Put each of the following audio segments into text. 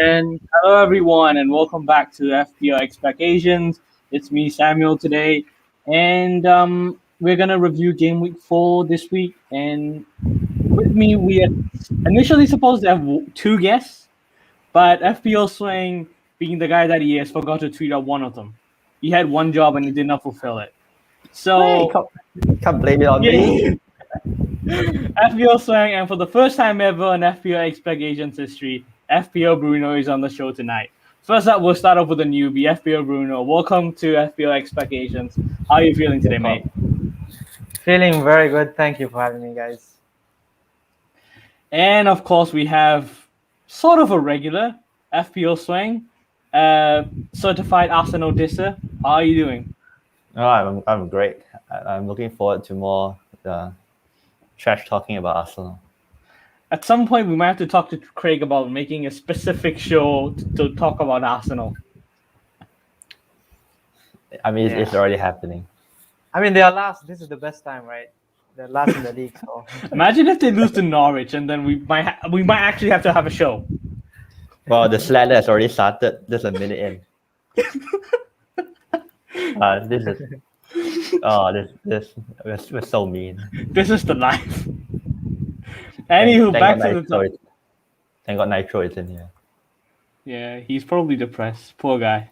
And hello, everyone, and welcome back to FPL Expectations. It's me, Samuel, today, and we're gonna review Game Week 4 this week. And with me, we are initially supposed to have two guests, but FPL Swing, being the guy that he is, forgot to tweet out one of them. He had one job and he did not fulfill it. Hey, So, can't blame it on me. FPL Swing, and for the first time ever in FPL Expectations history, FPL Bruno is on the show tonight. First up, we'll start off with a newbie, FPL Bruno. Welcome to FPL Expectations. How are you feeling today, mate? Feeling very good. Thank you for having me, guys. And of course, we have sort of a regular FPL Swing, certified Arsenal disser. How are you doing? Oh, I'm great. I'm looking forward to more trash talking about Arsenal. At some point, we might have to talk to Craig about making a specific show to talk about Arsenal. I mean, it's already happening. I mean, they are last. This is the best time, right? They're last in the league. So Imagine if they lose to Norwich, and then we might actually have to have a show. Well, the slander has already started. Just a minute in. This was so mean. This is the life. Anywho, back to the topic. Thank God Nitro is in here. Yeah, he's probably depressed. Poor guy.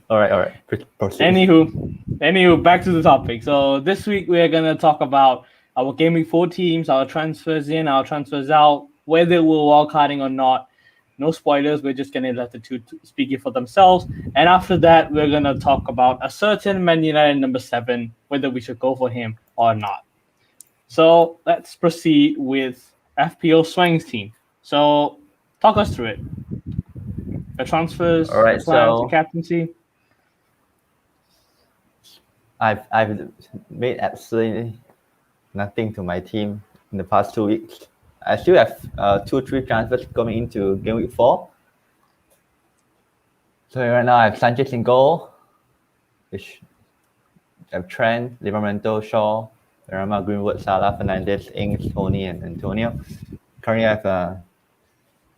All right. Proceed. Anywho, back to the topic. So this week we're gonna talk about our Game Week 4 teams, our transfers in, our transfers out, whether we're wildcarding or not. No spoilers. We're just gonna let the two speak it for themselves. And after that, we're gonna talk about a certain Man United number 7, whether we should go for him or not. So let's proceed with FPL Swang's team. So talk us through it. The transfers, all right, plans, the captaincy. I've made absolutely nothing to my team in the past 2 weeks. I still have 2-3 transfers coming into Game Week 4. So right now I have Sanchez in goal, which I have Trent, Livramento, Shaw, Rama, Greenwood, Salah, Fernandes, Ings, Tony, and Antonio. Currently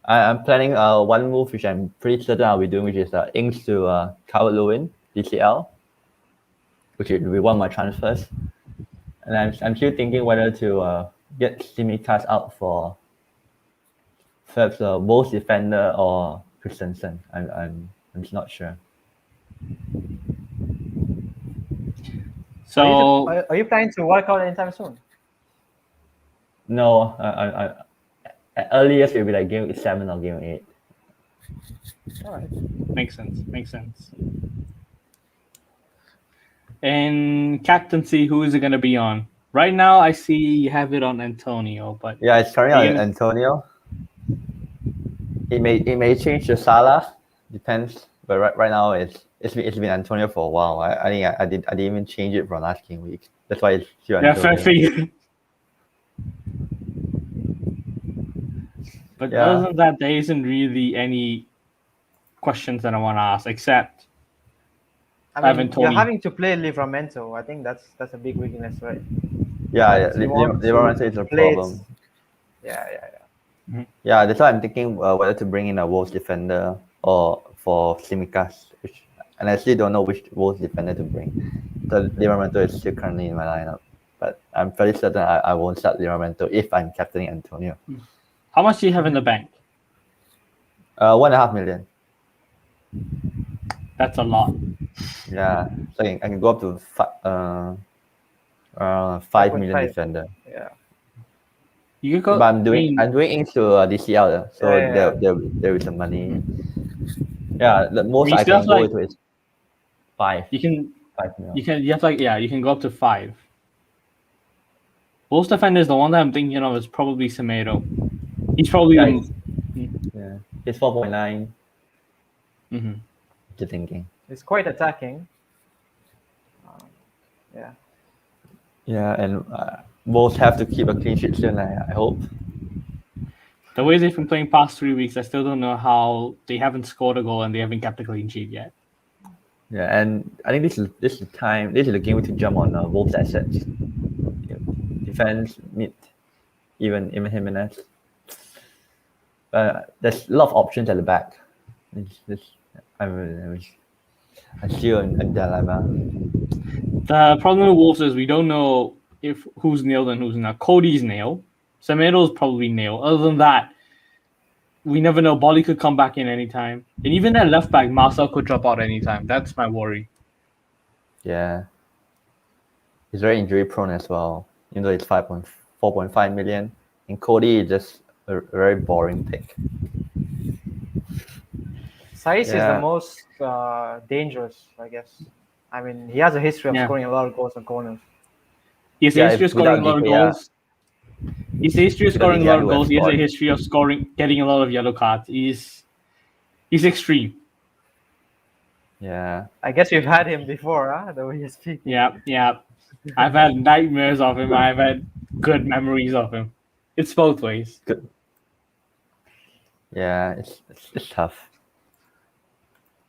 I'm planning one move which I'm pretty certain I'll be doing, which is Ings to Calvert-Lewin, DCL, which will be one of my transfers. And I'm still thinking whether to get Tsimikas out for perhaps Wolves defender or Christensen. I'm not sure. So are you planning to work out anytime soon? No, at earliest it'll be like Game Week 7 or Game Week 8. All right. Makes sense. And captaincy, who is it going to be on? Right now, I see you have it on Antonio, but yeah, it's currently on Antonio. It may change to Salah, depends. But right now it's been Antonio for a while. I think I didn't even change it from last game week. That's why it's still Antonio. fair for you. But other than that, there isn't really any questions that I want to ask, except you're having to play Livramento. I think that's a big weakness, right? Yeah. Livramento is a problem. Yeah. Mm-hmm. Yeah, that's why I'm thinking whether to bring in a Wolves defender or for Tsimikas, and I still don't know which Wolves defender to bring. So Livramento is still currently in my lineup, but I'm fairly certain I won't start Livramento if I'm captaining Antonio. How much do you have in the bank? 1.5 million. That's a lot. Yeah, so I can go up to 5 million defender. Yeah. You could go. But I'm doing into DCL, so there is some money. Yeah, the most I can go into is 5. You can 5 million. You can go up to 5. Wolves defender is the one that I'm thinking of is probably Semedo. He's probably It's 4.9. Mm-hmm. Just thinking. It's quite attacking. Yeah, and both have to keep a clean sheet soon, I hope. The way they've been playing past 3 weeks, I still don't know how they haven't scored a goal and they haven't kept a clean sheet yet. Yeah, and I think this is the game to jump on Wolves assets. Defense, mid, even Jimenez. there's a lot of options at the back. I'm still in a dilemma. The problem with Wolves is we don't know if who's nailed and who's not. Cody's nailed. Semedo's probably nailed. Other than that, we never know. Bolly could come back in anytime. And even that left back, Marcel could drop out anytime. That's my worry. Yeah. He's very injury prone as well. Even though it's 4.5 million. And Cody is just a very boring pick. Saiz is the most dangerous, I guess. I mean, he has a history of scoring a lot of goals on corners. He has a history of scoring a lot of goals. He's a history of scoring a lot of goals. He has a history of getting a lot of yellow cards. He's extreme. Yeah. I guess you've had him before, huh? The way you speak. Yeah. I've had nightmares of him. I've had good memories of him. It's both ways. Good. Yeah, it's tough.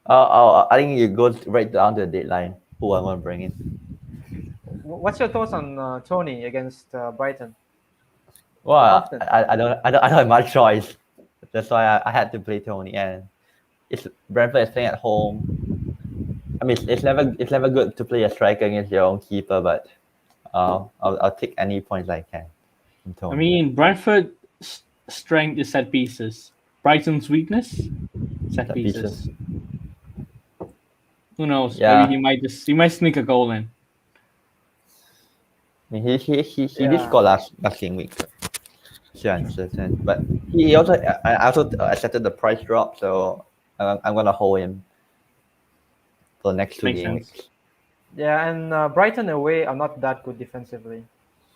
I think it goes right down to the deadline. Who I want to bring in. What's your thoughts on Tony against Brighton? Well, I don't have much choice. That's why I had to play Tony, and Brentford is playing at home. I mean, it's never good to play a striker against your own keeper, but I'll take any points I can from Tony. I mean, Brentford's strength is set pieces. Brighton's weakness, set pieces. Who knows? Yeah. Maybe he might sneak a goal in. I mean, he did score last game week. Sure, uncertain. But I also accepted the price drop, so I'm gonna hold him for the next 2 games. Yeah, and Brighton away are not that good defensively.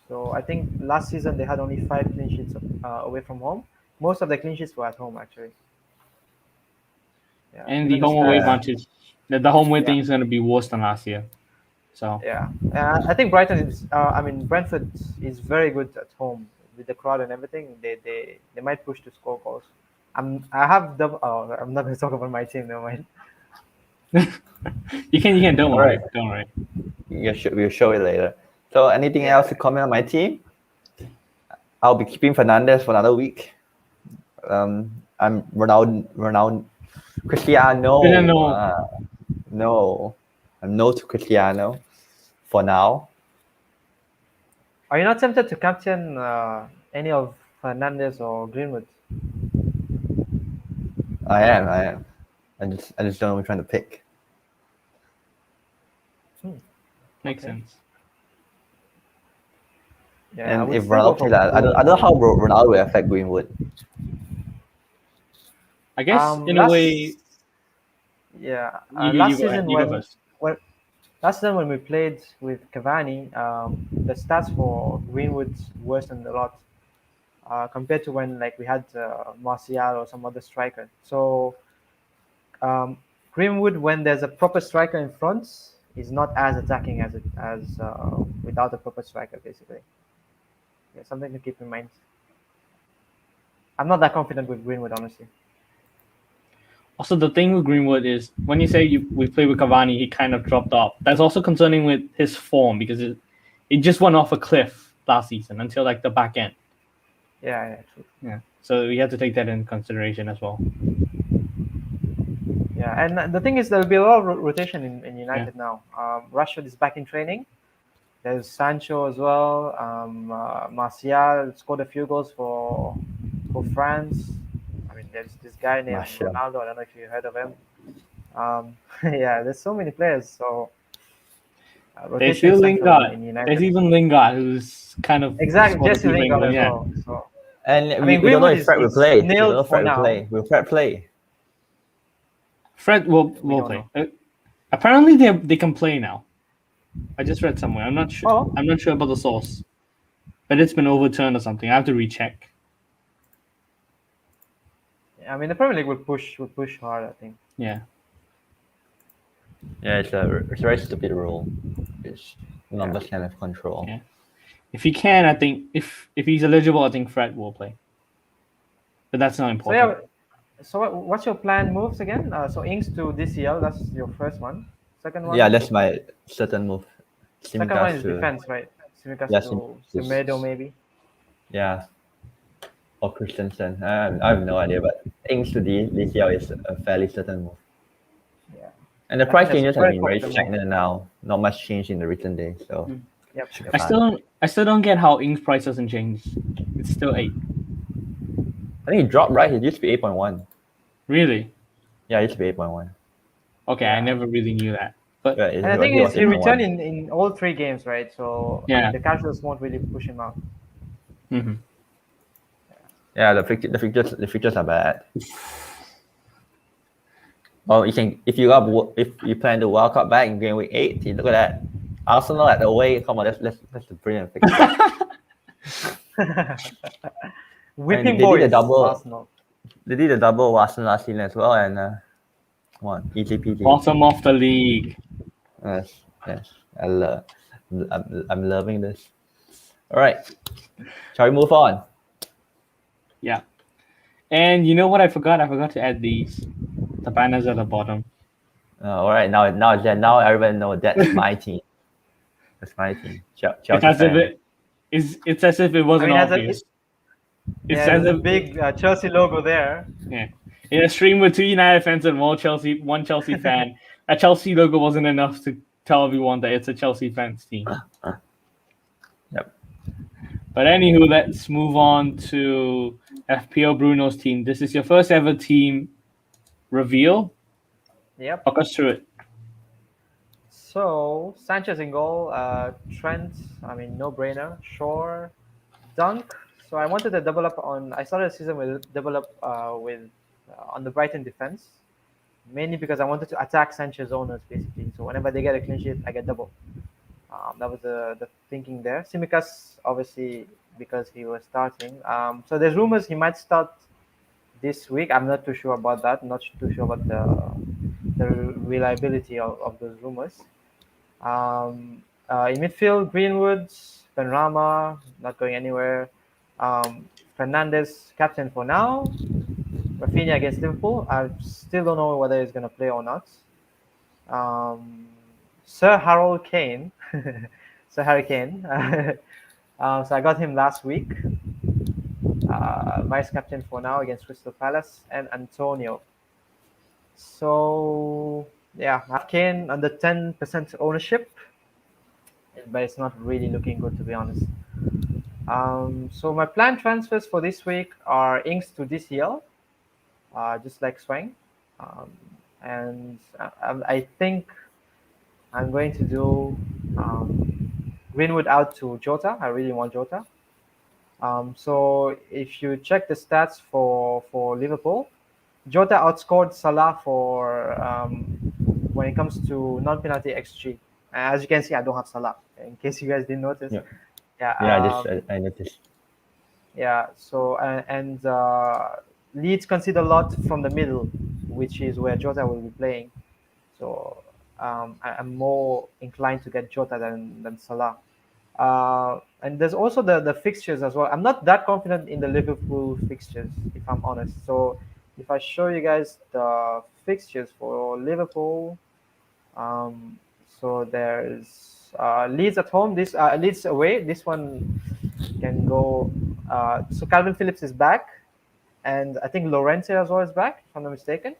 So I think last season they had only 5 clean sheets away from home. Most of the clean sheets were at home, actually. Yeah, and the home away advantage, the home away thing is going to be worse than last year. So yeah, I think Brighton is. Brentford is very good at home with the crowd and everything. They might push to score goals. I'm not going to talk about my team. Never mind. You can. Don't worry. Don't worry. We'll show it later. So, anything else to comment on my team? I'll be keeping Fernandes for another week. I'm Ronaldo. Cristiano. No. I'm no to Cristiano for now. Are you not tempted to captain any of Fernandes or Greenwood? I am. I just don't know which one to pick. Makes sense. Yeah, and if Ronaldo plays that, I don't know how Ronaldo will affect Greenwood. I guess in a way. Yeah. Last season when we played with Cavani, the stats for Greenwood worsened a lot compared to when we had Martial or some other striker. So Greenwood, when there's a proper striker in front, is not as attacking as without a proper striker, basically. Yeah, something to keep in mind. I'm not that confident with Greenwood, honestly. Also, the thing with Greenwood is when you say we play with Cavani, he kind of dropped off. That's also concerning with his form because it just went off a cliff last season until the back end. Yeah, true. Yeah, so we have to take that into consideration as well. Yeah, and the thing is there'll be a lot of rotation in United now. Rashford is back in training. There's Sancho as well. Martial scored a few goals for France. I mean, there's this guy named Ronaldo. I don't know if you heard of him. Yeah, there's so many players. So there's still Lingard. There's even Lingard, who's kind of Jesse Lingard as well. So, and we don't know if Fred will play. Will Fred play? Fred will play. Apparently, they can play now. I just read somewhere. I'm not sure. Oh. I'm not sure about the source, but it's been overturned or something. I have to recheck. I mean, the Premier League will push hard, I think. Yeah. Yeah, it's a very stupid rule. Which numbers can have control. Yeah. If he can, I think if he's eligible, I think Fred will play. But that's not important. So what's your planned moves again? So Ings to DCL, that's your first one. Second one? Yeah, that's my certain move. Second one is defense, right? Simicast to Semedo, maybe? Yeah. or Christensen. I have no idea, but Ings to DCL is a fairly certain move. Yeah. And the I price think that's changes have very been very popular move. stagnant now. Not much change in the recent days, so Yep. should be I fine. still don't get how Ing's price doesn't change. It's still 8. I think it dropped, right? It used to be 8.1. Really? Yeah, it used to be 8.1. Okay, I Yeah. never really knew that. But Yeah, And the thing it is, was he returned 8.1. in all 3 games, right? So I Yeah. mean, the casuals won't really push him out. mhm. Yeah, the fixtures are bad. Well, if you plan to wild card back in game week 8, you look at that. Arsenal at away. Come on, that's a brilliant fixture. Whipping they did boys, a double. Arsenal. They did a double Arsenal last season as well, and come on, easy peasy. Bottom of the league. Yes. I'm loving this. All right, shall we move on? Yeah. And you know what I forgot? I forgot to add these. The banners at the bottom. All right, now everybody knows that's my team. That's my team. It's Chelsea as if fan. it's as if it wasn't I mean, obvious. It's Yeah, as there's a if big Chelsea logo there. yeah. In a stream with 2 United fans and one Chelsea fan, a Chelsea logo wasn't enough to tell everyone that it's a Chelsea fans team. Yep. But anywho, let's move on to FPL Bruno's team. This is your first ever team reveal. Yep. Walk us through it. So Sanchez in goal, Trent. I mean, no brainer. Shaw, Dunk. So I wanted to double up on. I started the season with double up on the Brighton defense, mainly because I wanted to attack Sanchez owners basically. So whenever they get a clean sheet, I get double. That was the thinking there. Simicas, obviously, because he was starting. So there's rumors he might start this week. I'm not too sure about that. Not too sure about the reliability of those rumors. In midfield, Greenwood, Benrahma, not going anywhere. Fernandes, captain for now. Rafinha against Liverpool. I still don't know whether he's going to play or not. Sir Harold Kane. Sir Harry Kane. So I got him last week. Vice captain for now against Crystal Palace and Antonio. So yeah, I have Kane under 10% ownership, but it's not really looking good to be honest. So my planned transfers for this week are Ings to DCL, just like Swang, and I think I'm going to do Greenwood out to Jota. I really want Jota. So if you check the stats for Liverpool, Jota outscored Salah for when it comes to non-penalty XG. As you can see, I don't have Salah. In case you guys didn't notice. Yeah, I noticed. Yeah. So and Leeds concede a lot from the middle, which is where Jota will be playing. So I'm more inclined to get Jota than Salah. And there's also the fixtures as well. I'm not that confident in the Liverpool fixtures, if I'm honest. So if I show you guys the fixtures for Liverpool, so there's Leeds at home, this Leeds away. This one can go. So Calvin Phillips is back, and I think Llorente as well is back, if I'm not mistaken.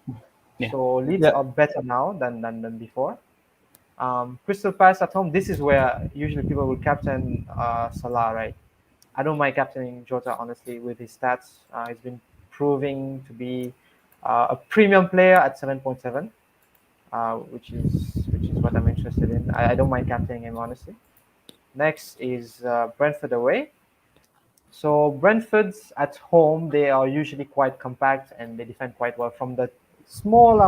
Yeah. So Leeds are better now than before. Crystal Palace at home. This is where usually people will captain Salah, right? I don't mind captaining Jota honestly with his stats. He's been proving to be a premium player at 7.7, which is what I'm interested in. I don't mind captaining him honestly. Next is Brentford away. So Brentford's at home, they are usually quite compact and they defend quite well from the small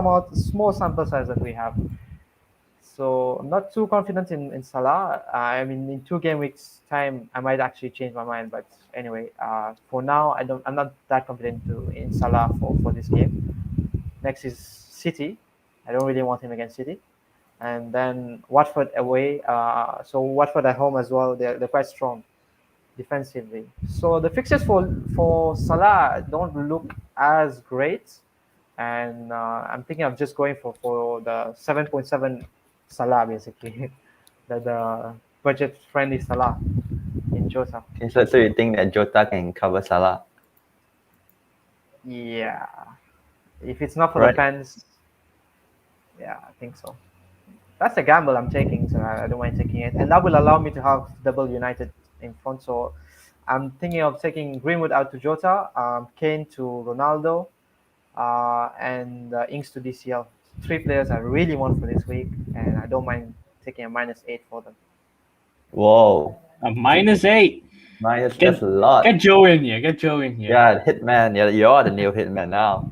sample size that we have. So I'm not too confident in Salah. I mean, in 2 game weeks time, I might actually change my mind. But anyway, for now, I'm not that confident in Salah for this game. Next is City. I don't really want him against City. And then Watford away. So Watford at home as well. They're quite strong defensively. So the fixtures for Salah don't look as great. And I'm thinking of just going for the 7.7 Salah basically, the budget-friendly Salah in Jota. Okay, so you think that Jota can cover Salah? Yeah. If it's not for Right. the pens, yeah, I think so. That's a gamble I'm taking, so I don't mind taking it, and that will allow me to have double United in front. So I'm thinking of taking Greenwood out to Jota, Kane to Ronaldo, and Ings to DCL. Three players I really want for this week, and I don't mind taking a -8 for them. Whoa. A -8. Minus, Get that's a lot. get Joe in here. Get Joe in here. Yeah, Hitman. Yeah, you're the new Hitman now.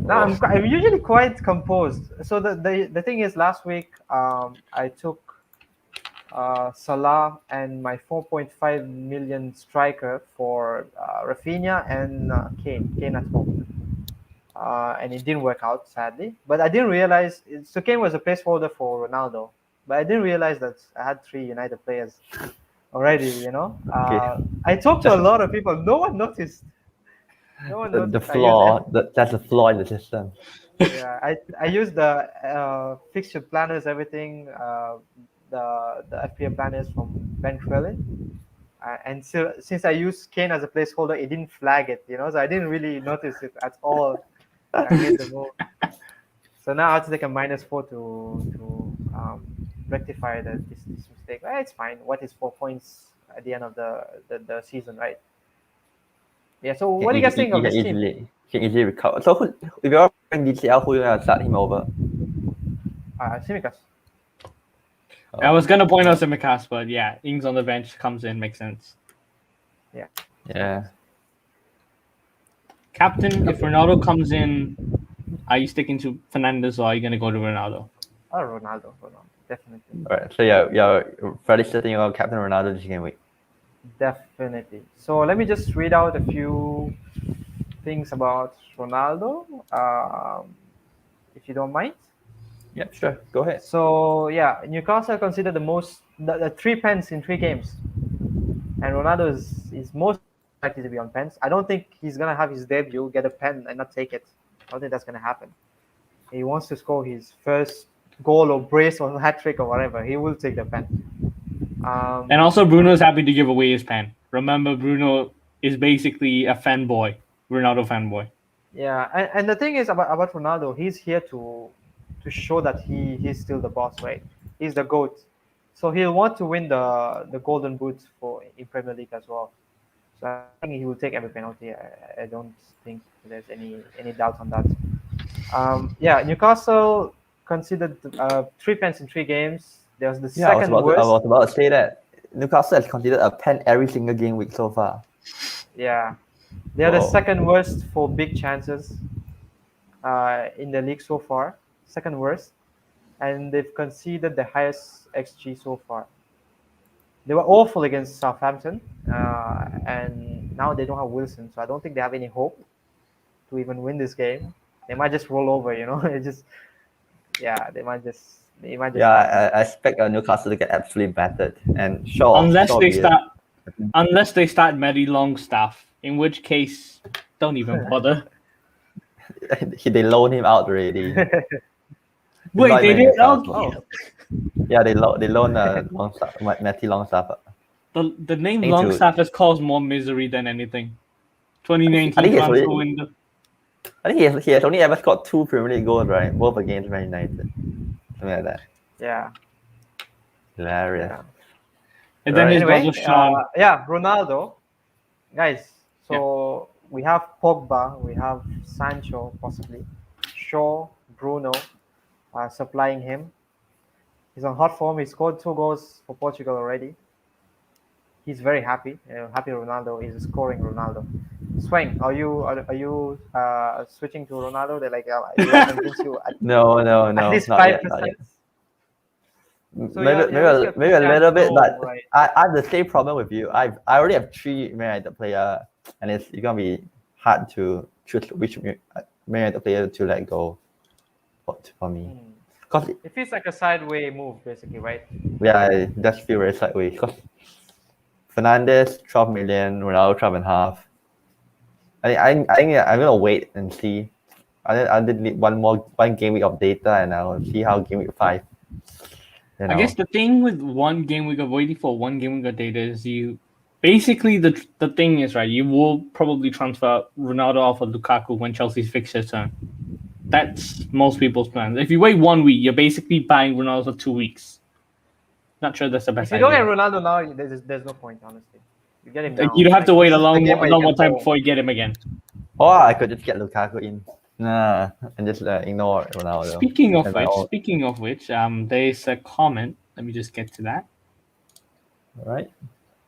Now Whoa. I'm usually quite composed. So the thing is, last week I took Salah and my 4.5 million striker for Rafinha and Kane at home. And it didn't work out, sadly. But I didn't realize, so Kane was a placeholder for Ronaldo. But I didn't realize that I had 3 United players already, you know. Okay. I talked to a lot of people. No one noticed. No one The noticed. flaw, that's a flaw in the system. Yeah, I used the fixture planners, everything, the FPL planners from Ben Crellin. And so, since I used Kane as a placeholder, it didn't flag it, you know, so I didn't really notice it at all when I made the move. So now I have to take a -4 to rectify this mistake. It's fine. What is 4 points at the end of the season, right? Yeah. So what do you guys think of this team? Can easily recover. So if you're playing DCL, who you gonna start him over? Simicas. I was gonna point out Simicast, but yeah, Ings on the bench comes in, makes sense. Yeah. Captain, if Ronaldo comes in, are you sticking to Fernandes or are you gonna go to Ronaldo? Oh, Ronaldo, definitely. All right. So you're fairly certain you're Captain Ronaldo this game week. Definitely. So let me just read out a few things about Ronaldo, if you don't mind. Yeah, sure. Go ahead. So yeah, Newcastle considered the 3 pens in 3 games, and Ronaldo is most likely to be on pens. I don't think he's gonna have his debut, get a pen, and not take it. I don't think that's gonna happen. He wants to score his first goal or brace or hat trick or whatever. He will take the pen. And also, Bruno's happy to give away his pen. Remember, Bruno is basically a fanboy, Ronaldo fanboy. Yeah, and the thing is about Ronaldo, he's here to show that he's still the boss, right? He's the GOAT. So he'll want to win the Golden Boot in Premier League as well. So I think he will take every penalty. I don't think there's any doubt on that. Yeah, Newcastle considered 3 pens in 3 games. There was the second worst. I was about to say that Newcastle has considered a pen every single game week so far. Yeah, they are the second worst for big chances in the league so far. Second worst, and they've conceded the highest XG so far. They were awful against Southampton, and now they don't have Wilson, so I don't think they have any hope to even win this game. They might just roll over, you know. They might just. Yeah, I expect Newcastle to get absolutely battered, and unless they start Matty Longstaff, in which case, don't even bother. They loaned him out already. Wait, they did? Yeah, they loaned Matty Longstaff. The name Longstaff has caused more misery than anything. 2019 transfer window. I think he has only ever scored 2 Premier League goals, right? Both against Man United. Something like that. Yeah. Hilarious. Yeah. And then his brother Sean. Ronaldo. Guys, so we have Pogba, we have Sancho possibly, Shaw, Bruno supplying him. He's on hot form. He scored 2 goals for Portugal already. He's very happy. Happy Ronaldo is scoring Ronaldo. Swang, are you switching to Ronaldo? They're like, you want to convince you no, at least 5%. So maybe a little bit, but right. I have the same problem with you. I already have 3 Man United players, and it's gonna be hard to choose which Man United player to let go for me. Cause it feels like a sideways move, basically, right? Yeah, it does feel very sideways. Because Fernandes 12 million, Ronaldo 12.5. I think I'm gonna wait and see. I did need one game week of data, and I'll see how game week 5. I guess the thing with one game week of waiting for one game week of data is you Basically, the thing is, right, you will probably transfer Ronaldo off of Lukaku when Chelsea's fixture turn. That's most people's plans. If you wait 1 week, you're basically buying Ronaldo for 2 weeks. Not sure that's the best If you don't idea. get Ronaldo now, there's no point, honestly. You get him now. You'd have to Like, wait this a is the long game where you more can time pull. before you get him again. Or I could just get Lukaku in. Nah, and just ignore Ronaldo. Speaking of And my which, there's a comment. Let me just get to that. Right.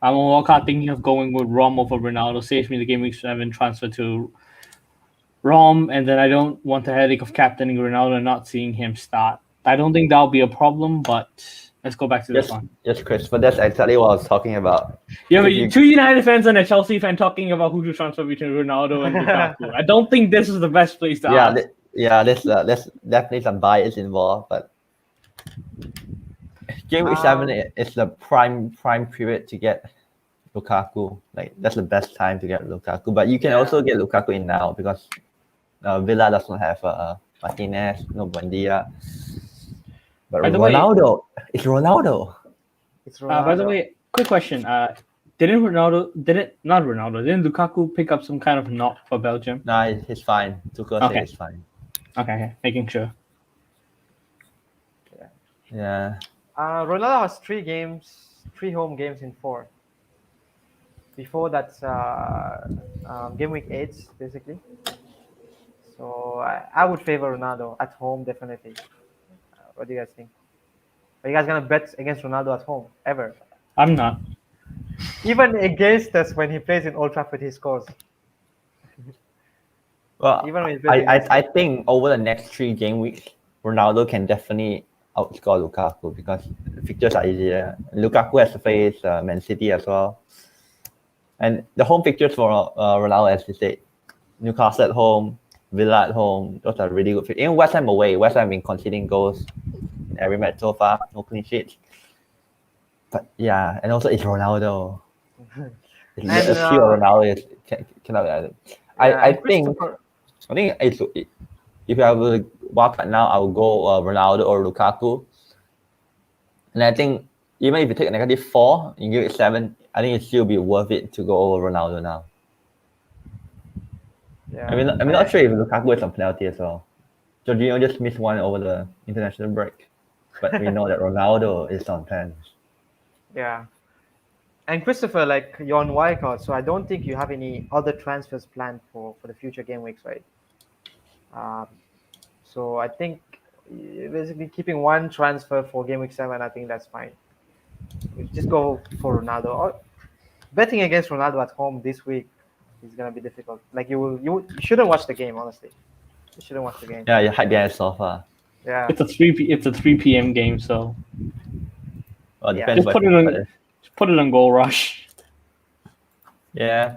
I'm on Walcott thinking of going with Rom over Ronaldo. Saves me the game week 7 transfer to Rom, and then I don't want the headache of captaining Ronaldo and not seeing him start. I don't think that'll be a problem, but let's go back to this one. Yes, Chris, but that's exactly what I was talking about. Yeah, but If you- two United fans and a Chelsea fan talking about who to transfer between Ronaldo and Lukaku. I don't think this is the best place to ask. There's definitely some bias involved, but game week 7 is the prime period to get Lukaku. Like that's the best time to get Lukaku. But you can also get Lukaku in now because Villa does not have Martinez, no Buendia. But By the way- Ronaldo, it's Ronaldo. It's Ronaldo. By the way, quick question. Didn't Lukaku pick up some kind of knock for Belgium? Nah, he's fine. Tuchel said it's fine. Okay, making sure. Yeah. Ronaldo has 3 home games in 4. Before that's game week 8, basically. So I would favor Ronaldo at home, definitely. What do you guys think? Are you guys gonna bet against Ronaldo at home ever? I'm not. Even against us when he plays in Old Trafford, he scores. Well, Even when he plays I think over the next 3 game weeks, Ronaldo can definitely outscore Lukaku because the fixtures are easier. Lukaku has to face Man City as well. And the home fixtures for Ronaldo, as you said, Newcastle at home, Villa at home, those are really good fixtures. Even West Ham away, West Ham have been conceding goals in every match so far, no clean sheets. But yeah, and also it's Ronaldo. It's a pure Ronaldo cannot be added. I think it's, if I will walk out now, I will go Ronaldo or Lukaku. And I think even if you take a negative 4, you give it 7, I think it still be worth it to go over Ronaldo now. Yeah. I'm not sure if Lukaku is on penalty as well. Jorginho just missed one over the international break, but we know that Ronaldo is on pen. Yeah. And Christopher, like you're on wildcard, so I don't think you have any other transfers planned for the future game weeks, right? So I think basically keeping 1 transfer for game week 7, I think that's fine. Just go for Ronaldo. Or betting against Ronaldo at home this week is gonna be difficult. Like you shouldn't watch the game, honestly. You shouldn't watch the game. Yeah, you hide behind the sofa. Yeah. It's a 3 p.m. game, so Well, Yeah. depends just put it on Goal Rush. Yeah,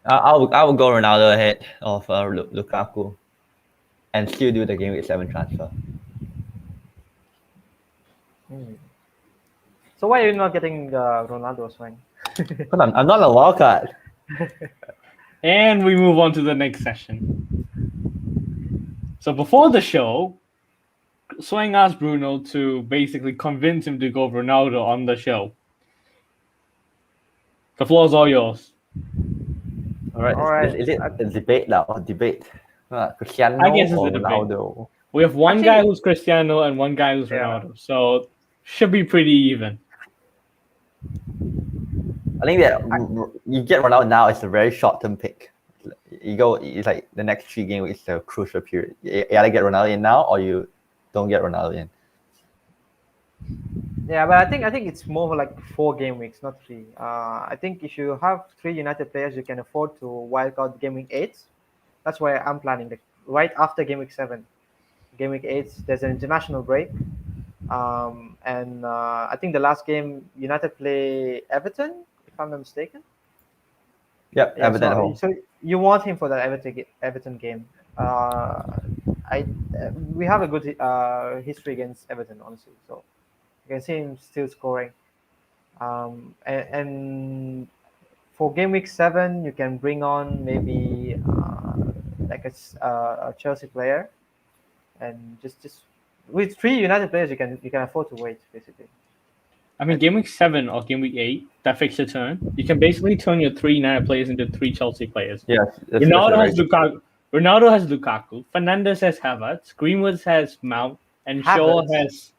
I will go Ronaldo ahead of Lukaku, and still do the game week 7 transfer. So why are you not getting Ronaldo, Swan? Because I'm not a wildcard. And we move on to the next session. So before the show, Swang asked Bruno to basically convince him to go Ronaldo on the show. The floor is all yours. All right. Is it a debate now? Debate. Cristiano I guess it's or a debate. Ronaldo? We have one guy who's Cristiano and one guy who's Ronaldo. So should be pretty even. I think that you get Ronaldo now is a very short-term pick. It's like the next 3 games is a crucial period. You either get Ronaldo in now or you don't get Ronaldo in. Yeah, but I think it's more like 4 game weeks, not 3. I think if you have 3 United players, you can afford to wildcard game week 8. That's why I'm planning. Like right after game week 7, game week 8, there's an international break. And I think the last game United play Everton, if I'm not mistaken. Yep, Yeah, Everton at home. So you want him for that Everton game. We have a good history against Everton, honestly. So you can see him still scoring. And for game week 7, you can bring on maybe like a Chelsea player, and just with 3 United players, you can afford to wait basically. I mean, game week 7 or game week 8, that fixture turn, you can basically turn your 3 United players into 3 Chelsea players. Yes. Ronaldo has Lukaku. Fernandes has Havertz. Greenwood has Mount, and Shaw Havertz? has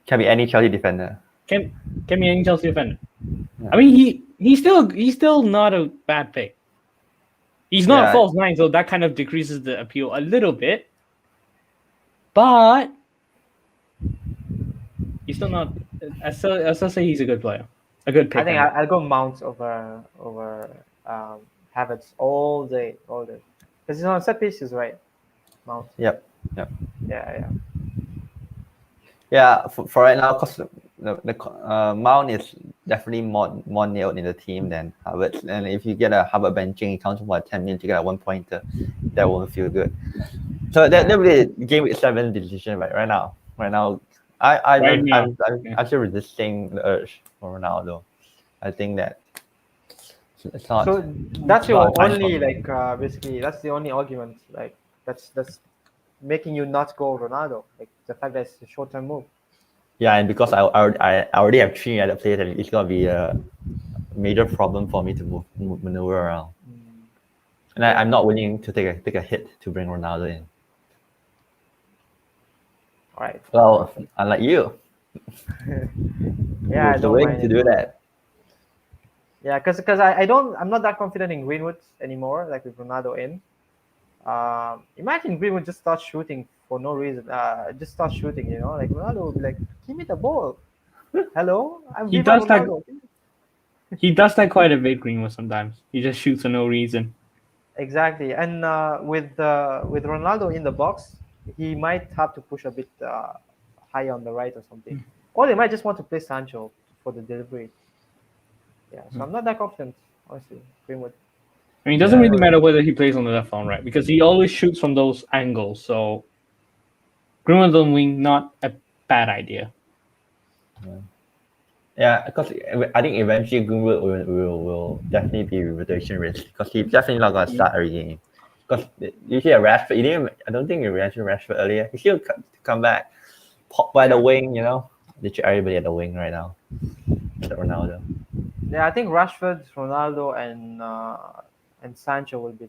Can be any Chelsea defender. can be any Chelsea defender. Yeah. I mean, he's still not a bad pick. He's not Yeah. a false 9, so that kind of decreases the appeal a little bit. But he's still not. I still say he's a good player, a good pick. I think I'll go Mount over Havertz all day. Because he's on set pieces, right? Mount. Yep. Yeah. Yeah. For right now, because the Mount is definitely more nailed in the team than Havertz. And if you get a Havertz benching, it counts for 10 minutes, you get a 1 pointer. That won't feel good. So that will be game week 7 decision right now. I'm still resisting the urge for Ronaldo. I think that it's not. So that's your only basically that's the only argument that's making you not go Ronaldo, the fact that it's a short-term move. Yeah, and because I already have 3 other players, and it's gonna be a major problem for me to maneuver around. And I'm not willing to take a hit to bring Ronaldo in. All right. Well, unlike you. Yeah, I don't willing mind to do that. Yeah, because I'm not that confident in Greenwood anymore. With Ronaldo in, imagine Greenwood just starts shooting for no reason. Just starts shooting, Ronaldo will be like, "Give me the ball." Hello, He does that. He does that quite a bit, Greenwood. Sometimes he just shoots for no reason. Exactly, and with Ronaldo in the box, he might have to push a bit high on the right or something, or they might just want to play Sancho for the delivery. Yeah, so I'm not that confident, honestly, Greenwood. I mean, it doesn't really matter whether he plays on the left or on right because he always shoots from those angles. So Greenwood on wing, not a bad idea. Yeah, because I think eventually Greenwood will definitely be rotation risk because he's definitely not gonna start every game. Because usually a Rashford, I don't think you mentioned Rashford earlier. He still come back, pop by the wing, literally everybody at the wing right now, except Ronaldo. Yeah, I think Rashford, Ronaldo, and Sancho will be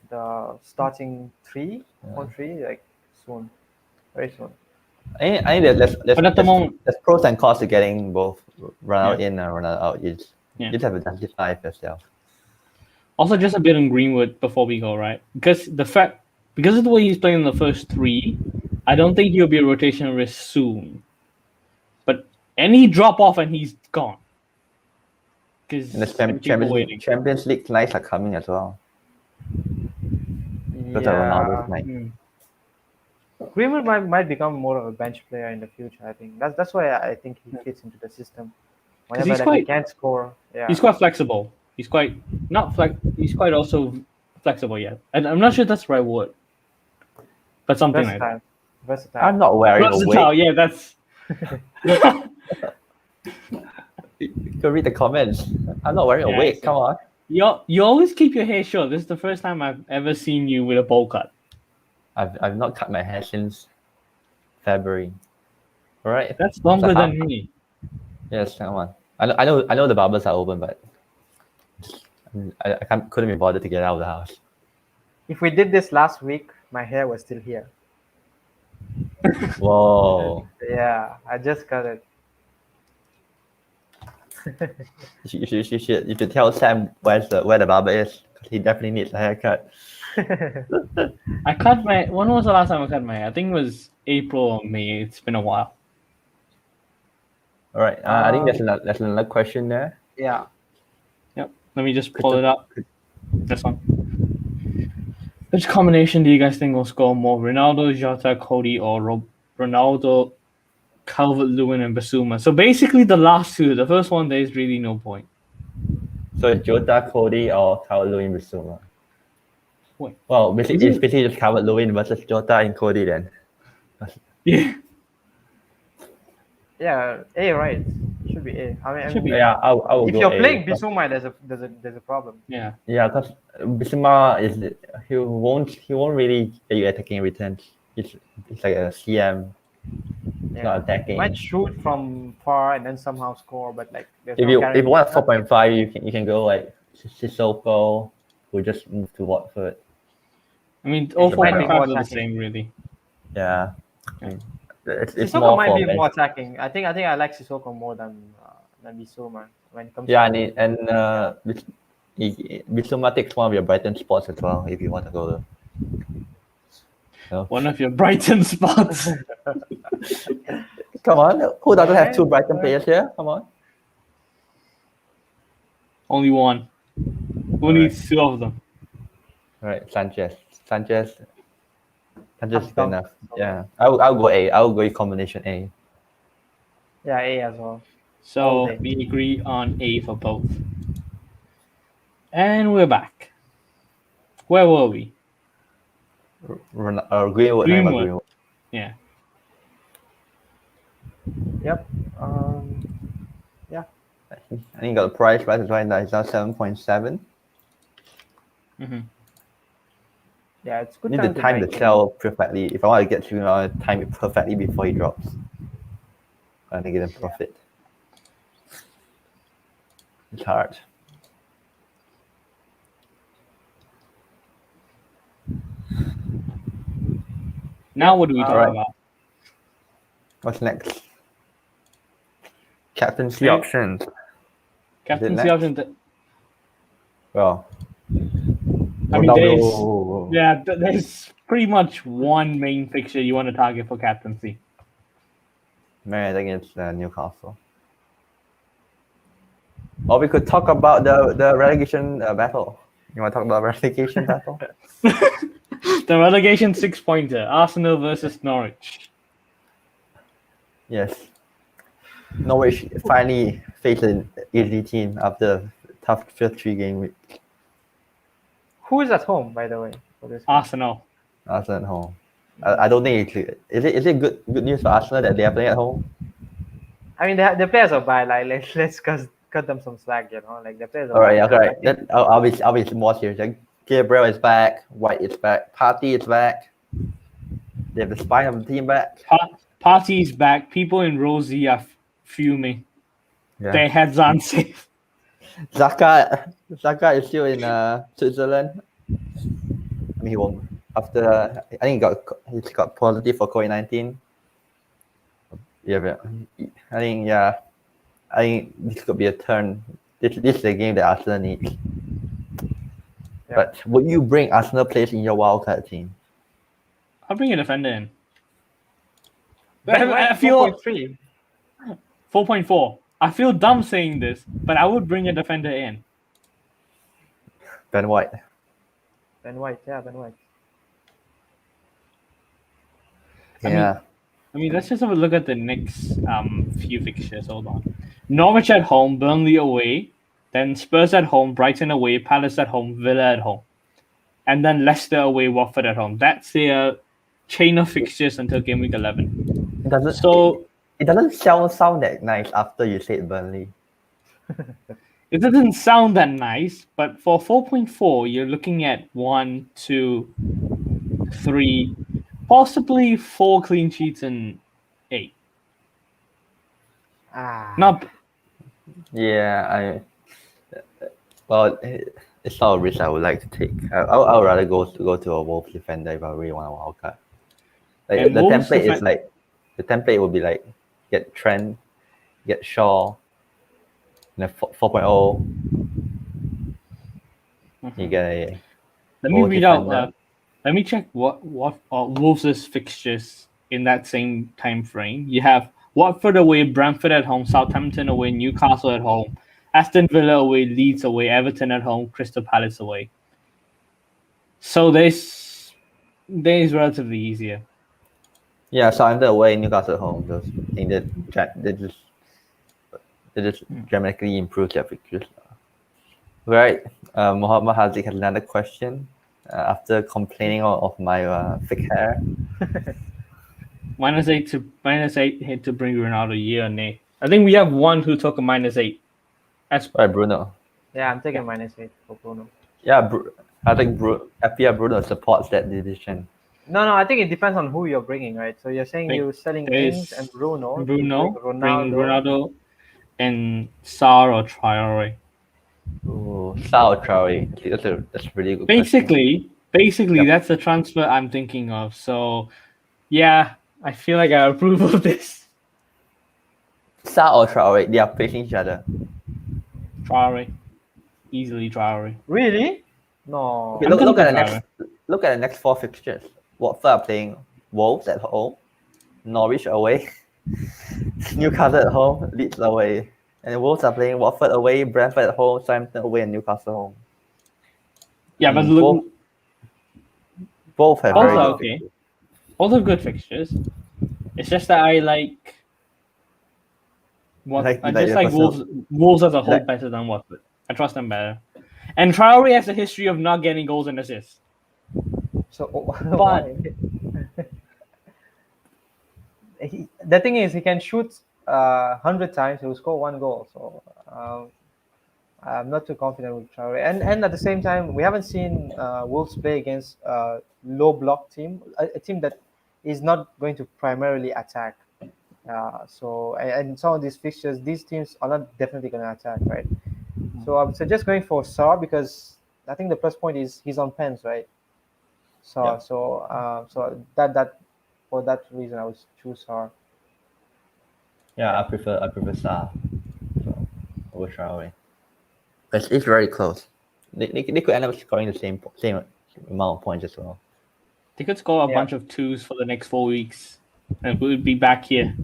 the starting 3 on 3 soon, very soon. I think But at the moment, there's pros and cons to getting both Ronaldo in and Ronaldo out. You just have to justify it yourself. Also, just a bit on Greenwood before we go, right? Because of the way he's playing in the first 3, I don't think he'll be a rotation risk soon. But any drop off and he's gone. Because the Champions League nights are coming as well. Because of Ronaldo's night. Greenwood might become more of a bench player in the future. I think that's why I think he fits into the system. Whenever he can't score, he's quite flexible. He's quite He's quite also flexible. Yeah, and I'm not sure that's the right word, but something like that. Versatile. I'm not wearing versatile. A wig. Yeah, that's. You can read the comments. I'm not wearing a wig. Come on. You always keep your hair short. This is the first time I've ever seen you with a bowl cut. I've not cut my hair since February. All right. That's longer than me. Yes, come on. I know the barbers are open, but I couldn't be bothered to get out of the house. If we did this last week, my hair was still here. Whoa. Yeah, I just cut it. You should tell Sam where the barber is. He definitely needs a haircut. I cut my. When was the last time I cut my hair? I think it was April or May. It's been a while. All right. I think there's another question there. Yeah. Yep. Let me just pull it up. This one. Which combination do you guys think will score more? Ronaldo, Jota, Cody, or Ronaldo, Calvert-Lewin, and Basuma? So basically, the last 2. The first one, there is really no point. So Jota, Cody, or Calvert-Lewin, Basuma? Wait. Well, it's basically just Calvert-Lewin versus Jota and Cody then. Yeah. Yeah, A, right? Should be A. I mean, Should be. Yeah, I will if go you're A, playing Bissouma, there's a problem. Yeah. Yeah, because Bissouma he won't really get you attacking returns. It's like a CM not attacking. Might shoot from far and then somehow score, but like there's If no you guarantee. want 4.5, you can go like Sissoko, who just moved to Watford. I mean, Yeah, all he might be 4.5 more are the attacking. same, really. Yeah, I mean, it's Sissoko more might for be men- more attacking. I think I like Sissoko more than Bissouma when it comes. Yeah, to, and Bissouma takes one of your Brighton spots as well if you want to go there. No. One of your Brighton spots. Come on, who doesn't have two Brighton Alright. players here? Come on. Only one. Who Alright. needs two of them? All right, Sanchez is good down. enough. Yeah, I'll go A. I'll go combination A. Yeah, A as well. All So day. we agree on A for both. And we're back. Where were we? Greenwood. Greenwood. Yeah. Yep. I think got the price right now. It's now 7.7. Mm-hmm. Yeah, it's good. Need the time to sell perfectly. If I want to get to time it perfectly before he drops. I want to get a profit. It's hard. Now what do we talk Alright. about? What's next? Captaincy Okay. options. Captaincy next? options. Well, I mean, Ronaldo. there's pretty much one main fixture you want to target for captaincy. Man against Newcastle. Or we could talk about the relegation battle. You want to talk about relegation battle? The relegation 6-pointer, Arsenal versus Norwich. Yes. Norwich finally faced an easy team after a tough first 3-game week. Who is at home, by the way, for this? Arsenal. Arsenal at home. I don't think is it good news for Arsenal that they are playing at home? I mean, the players are bad. Like let's cut them some slack, you know. Like the players are All right, bad. okay. Then I'll be more serious. Like, Gabriel is back. White is back. Partey is back. They have the spine of the team back. Party's back. People in Rosie are fuming. Yeah. Their heads aren't safe. Zaka is still in Switzerland. I mean, he won't. After I think he's got positive for COVID-19. Yeah, but I think this could be a turn. This is a game that Arsenal needs. Yeah. But would you bring Arsenal players in your wildcard team? I'll bring a defender in. I feel 4.3. 4.4. I feel dumb saying this, but I would bring a defender in. Ben White. Ben White. Ben White. Yeah. I mean, let's just have a look at the next few fixtures. Hold on. Norwich at home, Burnley away, then Spurs at home, Brighton away, Palace at home, Villa at home, and then Leicester away, Watford at home. That's their chain of fixtures until game week 11. It doesn't sound that nice after you said Burnley. It doesn't sound that nice, but for 4.4, you're looking at 1, 2, 3, possibly 4 clean sheets in 8. Not. Yeah, it's not a risk I would like to take. I'll rather go to a Wolves defender if I really want a wildcard. Like And the Wolves template is like the template would be like get Trent, get Shaw, in a 4.0. You get a. Let me read out. Let me check what Wolves' fixtures in that same time frame. You have Watford away, Brentford at home, Southampton away, Newcastle at home, Aston Villa away, Leeds away, Everton at home, Crystal Palace away. So there's relatively easier. Yeah, Southampton away, Newcastle at home. Those I think they just dramatically improve their fixtures. Right. Mohammed Hazik has another question. After complaining of my thick hair. -8 to bring Ronaldo, yeah or nay? I think we have one who took a -8. Right, Bruno. Yeah, I'm taking -8 for Bruno. Yeah, I think Fpl Bruno supports that decision. No, I think it depends on who you're bringing, right? So you're saying Like, you're selling there's Ings and Bruno to Bruno, bring bring Ronaldo. Ronaldo, and Sar or Traore. Ooh, Sao Traore. That's a really good question. Basically, Yep. that's the transfer I'm thinking of. So, yeah, I feel like I approve of this. Sao or Traore, they are facing each other. Traore, easily Traore. Really? No. Okay, I'm gonna look go at the Traore. look at the next 4 fixtures. Watford are playing Wolves at home, Norwich away, Newcastle at home, Leeds away, and Wolves are playing Watford away, Brentford at home, Southampton away, and Newcastle home. Yeah, but And look, both have both very are good okay. fixtures. Both have good fixtures. It's just that I like I just the like personal- Wolves as a whole like- better than Watford. I trust them better. And Traore has a history of not getting goals and assists. So why? The thing is, he can shoot 100 times. He will score 1 goal. So I'm not too confident with Traore. And at the same time, we haven't seen Wolves play against a low block team, a team that is not going to primarily attack. And some of these fixtures, these teams are not definitely going to attack, right? So I would suggest going for Saar because I think the plus point is he's on pens, right? Saar. Yeah. So that for that reason I would choose Saar. Yeah, I prefer Sa over Traore. But it's very close. They could end up scoring the same amount of points as well. They could score a Yeah. bunch of twos for the next 4 weeks, and we'll be back here.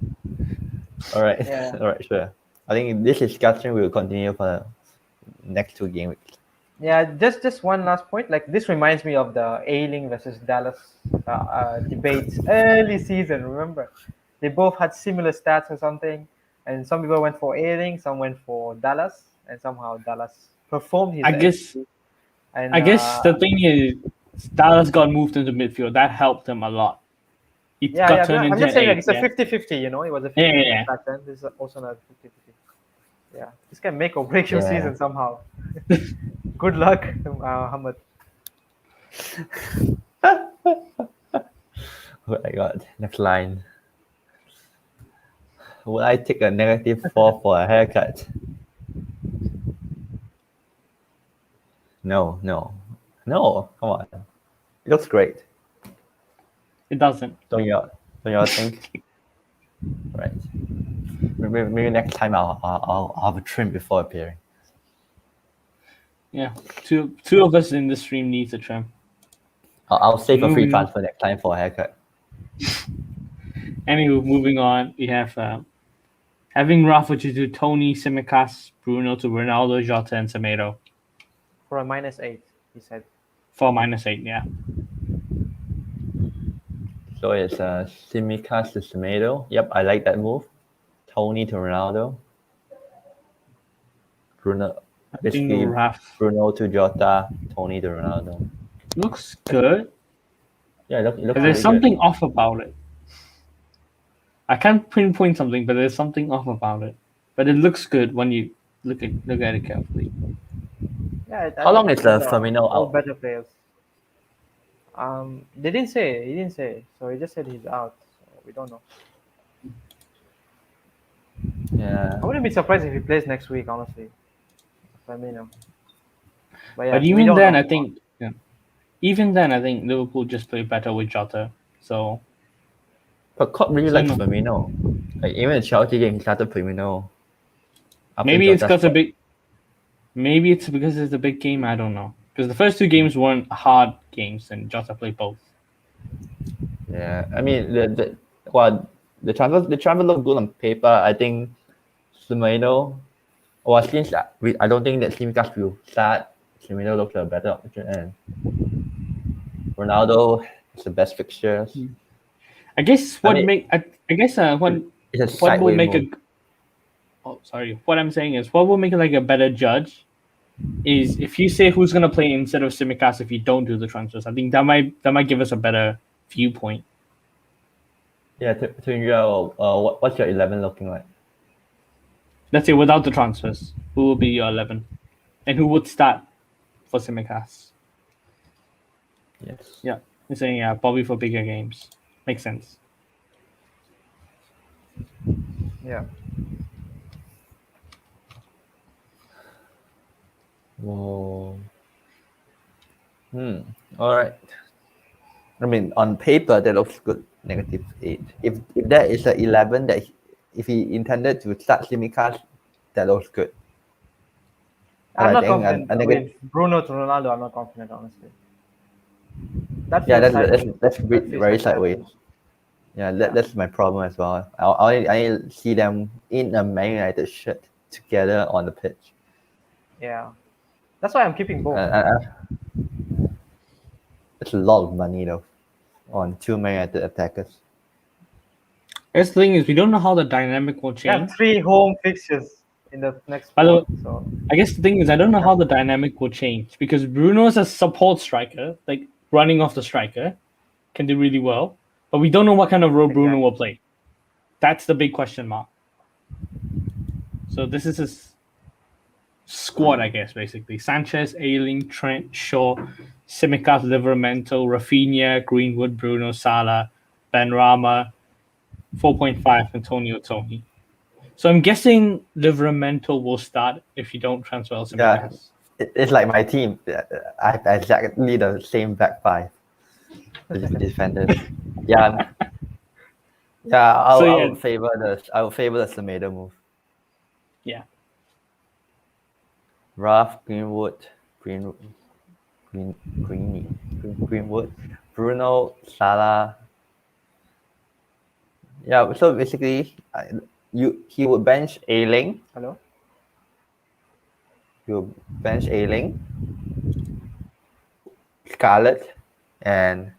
All right, Yeah. all right, sure. I think this discussion will continue for the next 2 game weeks. Yeah, just one last point. Like this reminds me of the Ailing versus Dallas debates early season. Remember, they both had similar stats or something, and some people went for Ailing, some went for Dallas, and somehow Dallas performed his. I guess And I guess the thing is, Dallas got moved into midfield. That helped him a lot. He got turned I'm into just an saying that eight. it's a Yeah. 50-50, you know, it was a 50 Yeah. back then. This is also not 50-50. Yeah, this can make or break your Yeah. season somehow. Good luck, Hamad. Oh my god, next line. Would I take a -4 for a haircut? No. Come on, it looks great. It doesn't. Don't y'all think? Right. Maybe next time I'll have a trim before appearing. Yeah. Two of us in the stream needs a trim. I'll save a free Moving- transfer next time for a haircut. Anyway, moving on, we have having Rafa to Tony, Simicas, Bruno to Ronaldo, Jota, and Semedo For a -8, he said. for -8. Yeah. So it's Simicas to Semedo. Yep, I like that move. Tony to Ronaldo. Bruno, basically Bruno to Jota, Tony to Ronaldo. Looks good. Yeah, it looks But really there's something good. off about it. I can't pinpoint something, but there's something off about it. But it looks good when you look at it carefully. Yeah. How long is the Firmino all out? better players. They didn't say. He didn't say. So he just said he's out. So we don't know. Yeah. I wouldn't be surprised if he plays next week, honestly. Firmino. But But we even don't then, know. I think, even then, I think Liverpool just play better with Jota. So But Klopp really So likes no. Firmino. Like even the Chelsea game, he started Firmino. After maybe it's Jota because maybe it's because it's a big game. I don't know. Because the first 2 games weren't hard games, and Jota played both. Yeah, I mean the transfer look good on paper. I think Firmino. Well, since I don't think that Simicas will start. Firmino looks a better option, and Ronaldo is the best fixtures. I guess I mean, what It's a what will sideways make move. what I'm saying is what will make it like a better judge is if you say who's gonna play instead of Simicas if you don't do the transfers. I think that might give us a better viewpoint. Yeah, what's your 11 looking like? Let's say without the transfers, who will be your 11, and who would start for Simicas? Yes. Yeah. You're saying, yeah, probably for bigger games. Makes sense. Yeah. Whoa. All right. I mean, on paper that looks good. -8. If that is a 11, that if he intended to start Simicast, that looks good. And I'm I not think confident with Bruno to Ronaldo. I'm not confident, honestly. That yeah, feels sideways. that's That feels very like sideways. Yeah, that's my problem as well. I see them in a Man United shirt together on the pitch. Yeah. That's why I'm keeping both. It's a lot of money though on two Man United attackers. This thing is, we don't know how the dynamic will We have change. 3 home fixtures in the next By the 4. way, So I guess the thing is, I don't know how the dynamic will change because Bruno's a support striker, like running off the striker, can do really well. But we don't know what kind of role Bruno will play. That's the big question mark. So this is his squad, I guess, basically. Sanchez, Ayling, Trent, Shaw, Simicast, Livramento, Rafinha, Greenwood, Bruno, Salah, Benrahma, 4.5, Antonio, Tony. So I'm guessing Livramento will start if you don't transfer Simicast. Yeah, it's like my team. I have exactly the same back five. The defenders. Yeah. Yeah, I would favor the Semedo move. Yeah. Greenwood, Bruno, Salah. Yeah, so basically, he would bench Ayling. hello. He would bench Ayling, Scarlett, and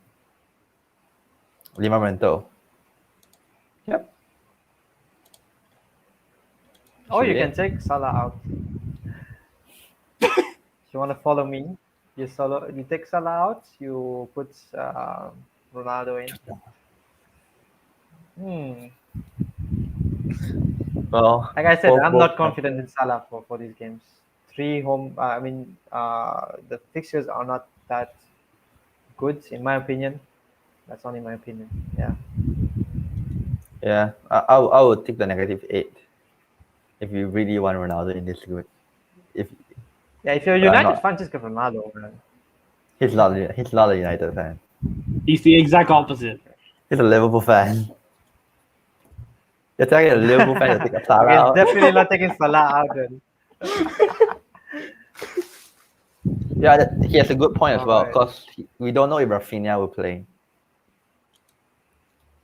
Livramento. Yep. Or you can take Salah out. If you want to follow me, you take Salah out. You put Ronaldo in. Well, like I said, I'm not confident in Salah for these games. 3 home. The fixtures are not that good in my opinion. That's only my opinion. Yeah. Yeah, I would take the -8 if you really want Ronaldo in this group. If you're United fan, just get Ronaldo. Man. He's not a United fan. He's the exact opposite. He's a Liverpool fan. You're telling a Liverpool fan to take a Salah out? Definitely not taking Salah out then. Yeah, he has a good point as well, because we don't know if Rafinha will play.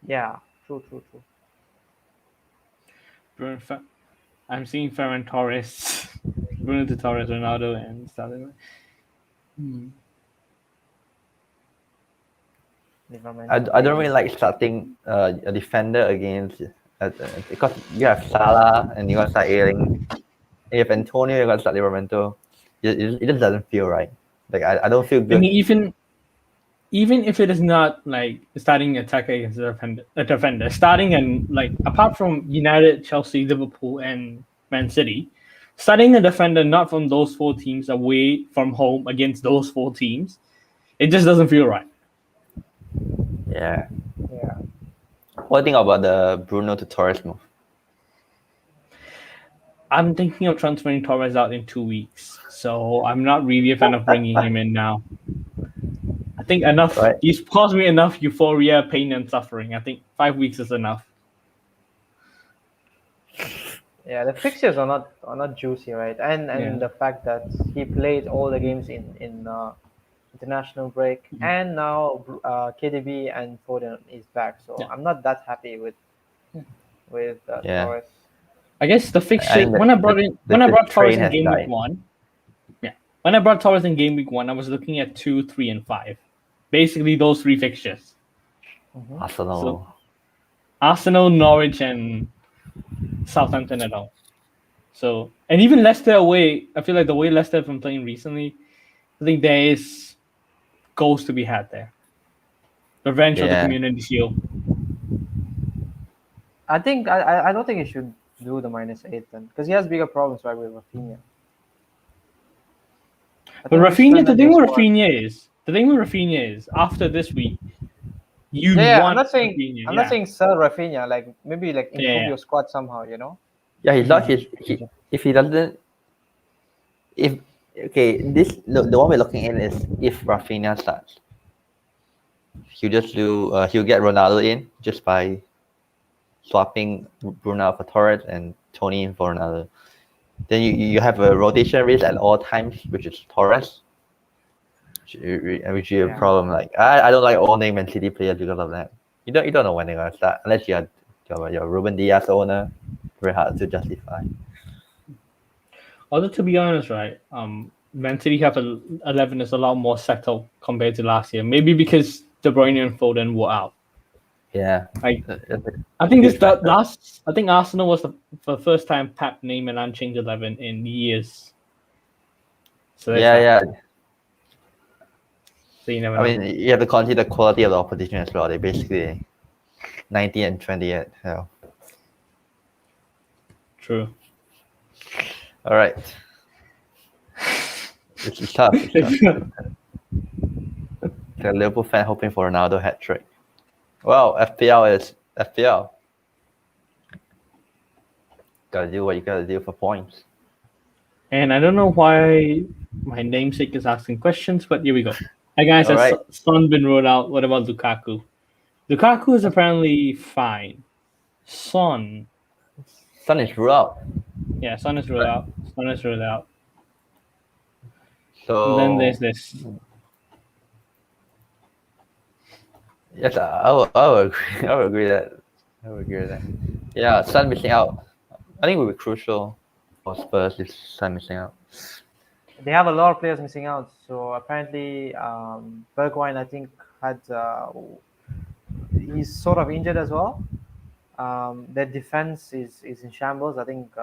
Yeah, true. I'm seeing Ferran Torres, Bruno to Torres, Ronaldo, and Salah. I don't really like starting a defender against because you have Salah and you got to start Ayling. You have Antonio, you got to start Livramento. It just doesn't feel right. Like I don't feel good. I mean, even if it is not like starting attacker against a defender, starting and like apart from United, Chelsea, Liverpool, and Man City, starting a defender not from those 4 teams away from home against those 4 teams, it just doesn't feel right. Yeah. What do you think about the Bruno to Torres move? I'm thinking of transferring Torres out in 2 weeks, so I'm not really a fan of bringing him in now. I think enough. Right. He's caused me enough euphoria, pain, and suffering. I think 5 weeks is enough. Yeah, the fixtures are not juicy, right? And the fact that he played all the games in international break, and now KDB and Foden is back. So I'm not that happy with Torres. I guess the fixture when I brought Torres in game week 1. Yeah, when I brought Torres in game week 1, I was looking at 2, 3, and 5. Basically, those 3 fixtures. Arsenal, Norwich, and Southampton at home. So, and even Leicester away, I feel like the way Leicester have been playing recently, I think there is goals to be had there. Revenge of the Community Shield. I think I don't think he should do the -8 then, because he has bigger problems right with Rafinha. But Rafinha, the thing with Rafinha is The thing with Rafinha is, after this week, you Yeah, want I'm not saying Rafinha. I'm yeah. not saying sell Rafinha. Like maybe like improve Yeah. your squad somehow. You know. Yeah, he's not. If he doesn't, if okay, the one we're looking at is if Rafinha starts, he'll just do. He'll get Ronaldo in just by swapping Bruno for Torres and Tony in for Ronaldo. Then you have a rotation risk at all times, which is Torres, which is a problem. Like I don't like all name and City players because of that. You don't know when they're gonna start unless you're Ruben Diaz owner. Very hard to justify. Although to be honest, right, Man City have 11 is a lot more settled compared to last year. Maybe because De Bruyne and Foden were out. Yeah, Like that's I think huge factor. I think Arsenal was the first time Pep named an unchanged 11 in years. So there's that. Yeah. So you never I know. mean, you have to consider the quality of the opposition as well. They basically 90 and 28. So. True. All right. It's tough. The Liverpool fan hoping for Ronaldo hat trick. Well, FPL is FPL. Gotta do what you gotta do for points. And I don't know why my namesake is asking questions, but here we go. Hi guys, All has right. Son been rolled out? What about Lukaku? Lukaku is apparently fine. Son is ruled out. Yeah, Son is ruled out. So And then there's this. Yes, I would agree. I would agree with that. Yeah, Son missing out. I think it would be crucial for Spurs if Son missing out. They have a lot of players missing out. So apparently, Bergwijn I think had he's sort of injured as well. Their defense is in shambles. I think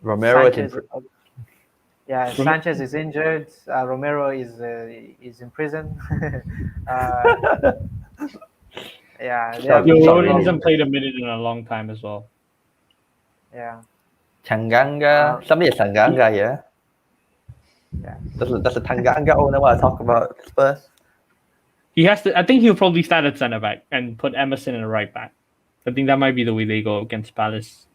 Romero Sanchez, Sanchez is injured. Romero is in prison. Yeah, they have Rodon hasn't played a minute in a long time as well. Yeah. Tanganga. Somebody is Tanganga, yeah? Yeah. Does the Tanganga owner want to talk about Spurs? He has to. I think he'll probably start at centre back and put Emerson in a right back. I think that might be the way they go against Palace.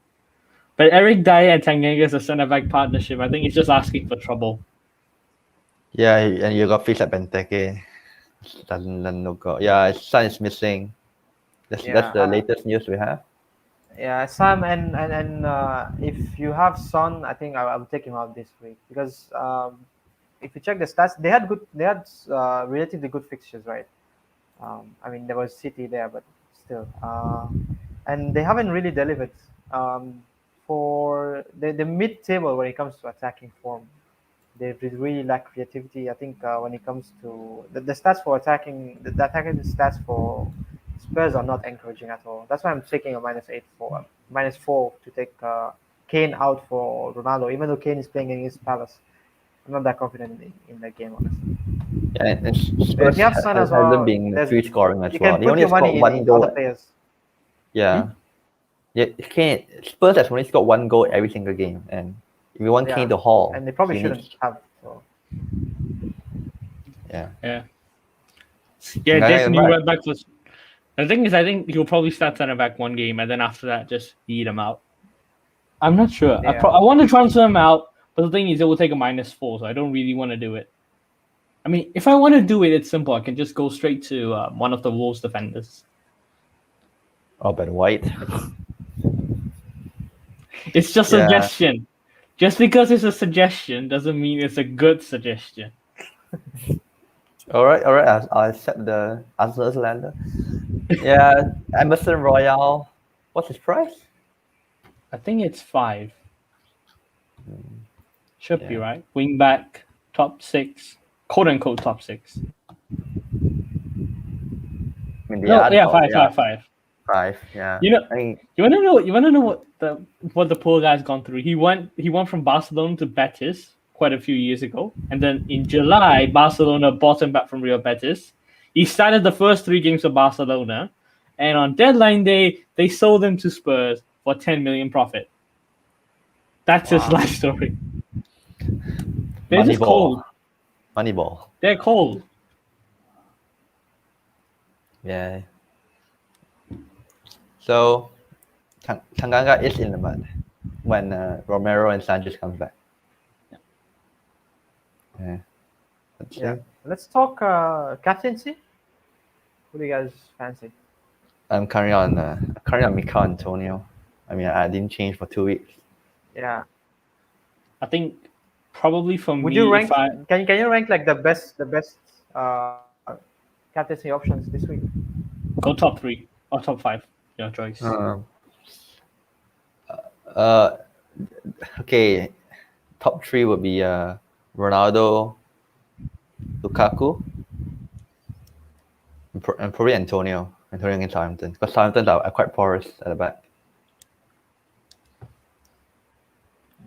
But Eric Dyer and Tanganga is a centre back partnership. I think he's just asking for trouble. Yeah, and you got Fils at Benteke. Doesn't look good. Yeah, his son is missing. That's the latest news we have. Yeah, Sam and if you have Son, I think I'll take him out this week because if you check the stats, they had relatively good fixtures, right? I mean, there was City there, but still, and they haven't really delivered for the mid-table when it comes to attacking form. They really lack creativity. I think when it comes to the stats for attacking, the attacking stats for Spurs are not encouraging at all. That's why I'm taking a -4 to take Kane out for Ronaldo. Even though Kane is playing against Palace, I'm not that confident in that game, honestly. Yeah, and Spurs hasn't been free scoring as well. They only scored one goal. Yeah. Yeah, Spurs has only scored one goal every single game, and if you want Kane to haul, and they probably shouldn't have. So. Yeah. Jason, you went back to. The thing is, I think he'll probably start centre back one game, and then after that, just eat him out. I'm not sure. Yeah. I want to transfer him out, but the thing is, it will take a -4, so I don't really want to do it. I mean, if I want to do it, it's simple. I can just go straight to one of the Wolves defenders. Ben White. It's just a suggestion. Just because it's a suggestion doesn't mean it's a good suggestion. All right. I'll accept the Arsenal slander. Yeah, Emerson Royale. What's his price? I think it's 5. Should be right. Wing back, top 6, quote unquote top 6. I mean, 5. 5. Yeah. You want to know what the poor guy's gone through. He went from Barcelona to Betis quite a few years ago, and then in July, Barcelona bought him back from Real Betis. He started the first 3 games for Barcelona, and on deadline day, they sold him to Spurs for 10 million profit. That's his life story. They're just cold. Moneyball. They're cold. Yeah. So Tanganga is in the mud when Romero and Sanchez comes back. Yeah. Let's Yeah. see. Let's talk captaincy. Who do you guys fancy? I'm currently on Mikel Antonio. I mean, I didn't change for 2 weeks. Yeah. I think probably for Would you me, if rank? I Can you rank like the best uh, captaincy options this week? go top 3 or top 5, your choice. Uh, okay, top 3 would be Ronaldo, Lukaku, and probably Antonio against Southampton, because Southampton are quite porous at the back.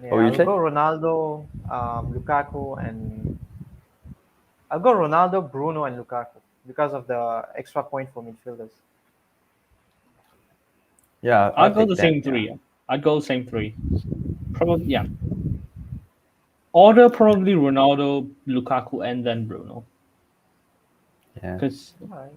Yeah, What would you I'll say? go Ronaldo, Lukaku, and I'll go Ronaldo, Bruno, and Lukaku because of the extra point for midfielders. Yeah, I'd go take the that. same 3. I'd go the same 3. Probably, yeah. Order probably Ronaldo, Lukaku, and then Bruno. Yeah. Because All right.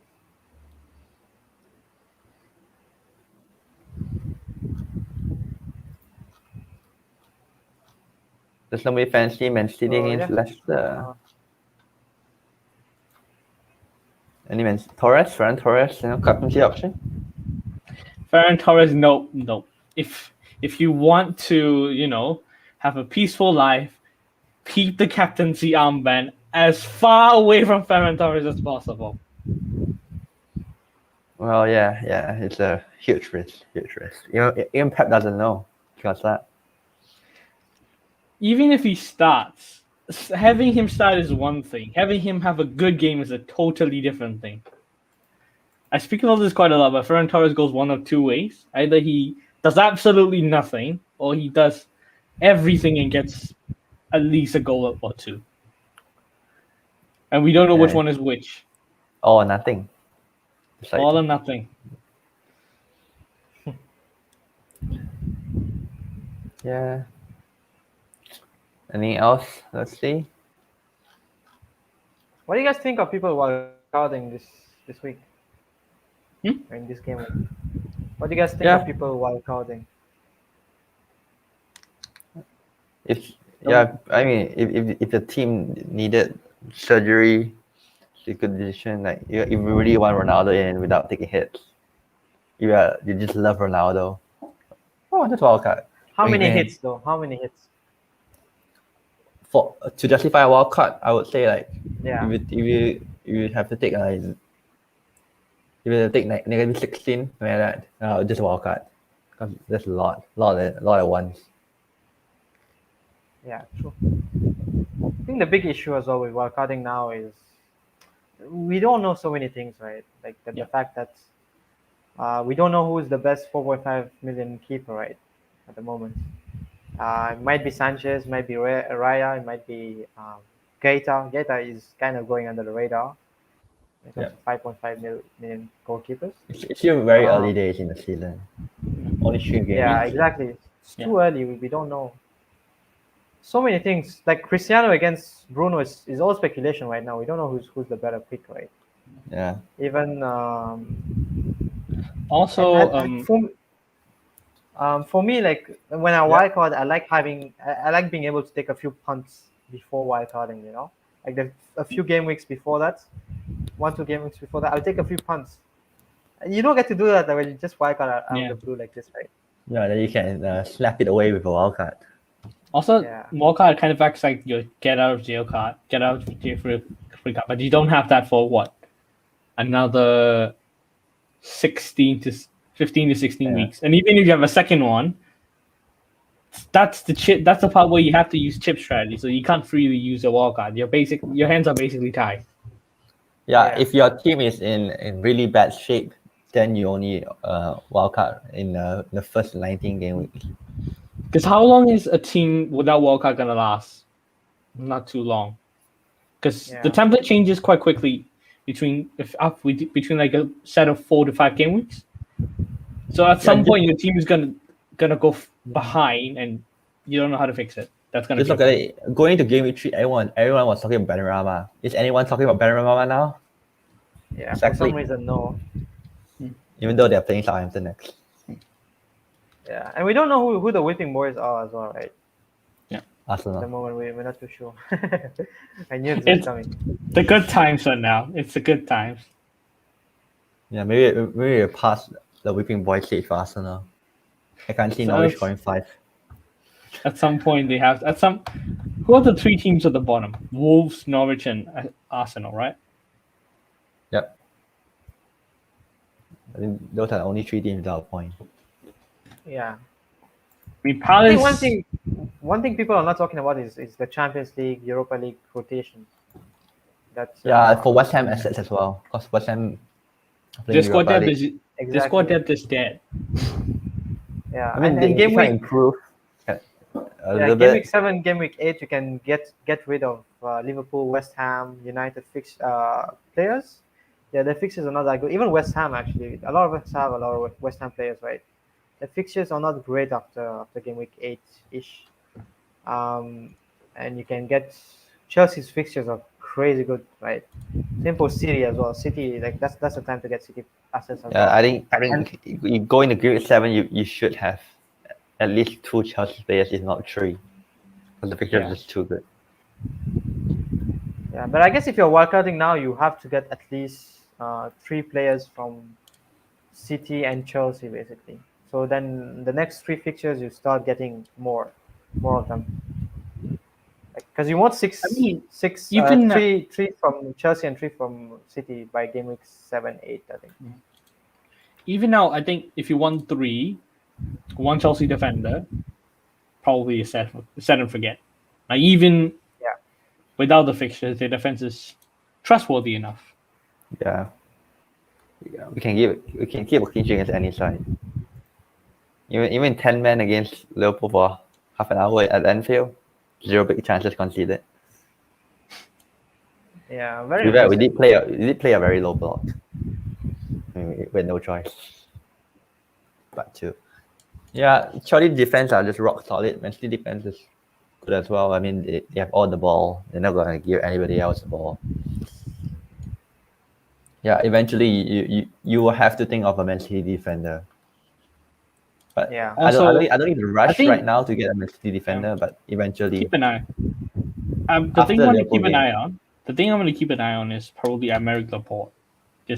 Does somebody fancy Man City So, against yeah. Leicester? Any Ferran Torres, captaincy option? Ferran Torres, no. If you want to, have a peaceful life, keep the captaincy armband as far away from Ferran Torres as possible. Well, yeah, it's a huge risk. Even Pep doesn't know because that. Even if he starts, having him start is one thing. Having him have a good game is a totally different thing. I speak about this quite a lot, but Ferran Torres goes one of 2 ways. Either he does absolutely nothing, or he does everything and gets at least a goal or 2. And we don't know which one is which. All or nothing. It's like, All or nothing. yeah. Anything else? Let's see. What do you guys think of people wildcarding this week? Or in this game week? What do you guys think of people wildcarding? I mean, if the team needed surgery, it's a good decision. Like, if you really want Ronaldo in without taking hits, you just love Ronaldo. Oh, that's wildcard. How many hits though? How many hits? To justify a wildcard, I would say Yeah. if you have to take negative 16, something like that, just wildcard, because there's a lot at once. Yeah, true. I think the big issue as well with wildcarding now is we don't know so many things, right? Like the fact that we don't know who is the best 4.5 million keeper, right, at the moment. It might be Sanchez, might be Raya, it might be Keita. Keita is kind of going under the radar. It comes to 5.5 million goalkeepers. It's still very early days in the season. Only 3 games. Yeah, exactly. It's too early. We don't know. So many things. Like Cristiano against Bruno is all speculation right now. We don't know who's the better pick, right? Yeah. Even also, for me, like when I wildcard, I like being able to take a few punts before wildcarding. Like a few game weeks before that, 1-2 game weeks before that, I'll take a few punts. And you don't get to do that when you just wildcard out of the blue like this, right? Yeah, then you can slap it away with a wildcard. Also, wildcard kind of acts like your get out of jail card, free card, but you don't have that for what? Another 15 to 16 weeks. And even if you have a second one, that's the part where you have to use chip strategy, so you can't freely use a wildcard. Your hands are basically tied. Yeah, if your team is in really bad shape, then you only wildcard in the first 19 game weeks. Because how long is a team without wildcard gonna last? Not too long. Because the template changes quite quickly between like a set of 4 to 5 game weeks. So at some point, your team is gonna go behind, and you don't know how to fix it. That's gonna just look at it. Going into game week 3, everyone was talking about Benrahma. Is anyone talking about Benrahma now? Yeah, Exactly. for some reason, no. Even though they're playing Southampton next. Yeah, and we don't know who the whipping boys are as well, right? At the Arsenal. moment, we're not too sure. I knew this was It's coming. the good times right now. It's the good times. Yeah, maybe we'll pass the whipping boy stage for Arsenal. I can't see So Norwich it's- scoring 5. At some point, they have Who are the three teams at the bottom? Wolves, Norwich, and Arsenal, right? Yep. I think those are the only 3 teams without a point. Yeah. I mean, I Palace. think one thing people are not talking about is the Champions League, Europa League rotation. That's Yeah, for West Ham assets as well. Because West Ham are playing Their squad Europa depth League. is their squad depth is dead. Yeah, I mean, and they game try to week, improve a yeah, little game week bit. 7, game week 8, you can get rid of Liverpool, West Ham, United players. Yeah, the fixtures are not that good. Even West Ham actually, a lot of us have a lot of West Ham players, right? The fixtures are not great after game week 8 ish. And you can get Chelsea's fixtures are crazy good, right? Same for City as well. City, like that's the time to get City assets as Yeah, well. I think you go into Group 7, you should have at least 2 Chelsea players, if not 3. Because the picture Yeah. is just too good. Yeah, but I guess if you're wildcarding now, you have to get at least 3 players from City and Chelsea, basically. So then the next 3 fixtures, you start getting more of them. Because you want even- 3 from Chelsea and 3 from City by game week 7, 8, I think. Even now, I think if you want 3, 1 Chelsea defender, probably a set and forget. Like even Yeah. without the fixtures, their defense is trustworthy enough. Yeah. We can keep a clean sheet against any side. Even 10 men against Liverpool for half an hour at Anfield, 0 big chances conceded. Yeah, To very be fair, we impressive. did play a very low block. I mean, we had no choice. But to yeah, Chelsea defense are just rock solid. Man City defense is good as well. I mean, they have all the ball. They're not gonna give anybody else the ball. Yeah, eventually you will have to think of a Man City defender. But Yeah. I Also, don't need to rush think- right now to get a Man City defender. But eventually, Keep an eye. The After thing I'm going to Liverpool keep an game. eye on. The thing I'm going to keep an eye on is probably Aymeric Laporte. I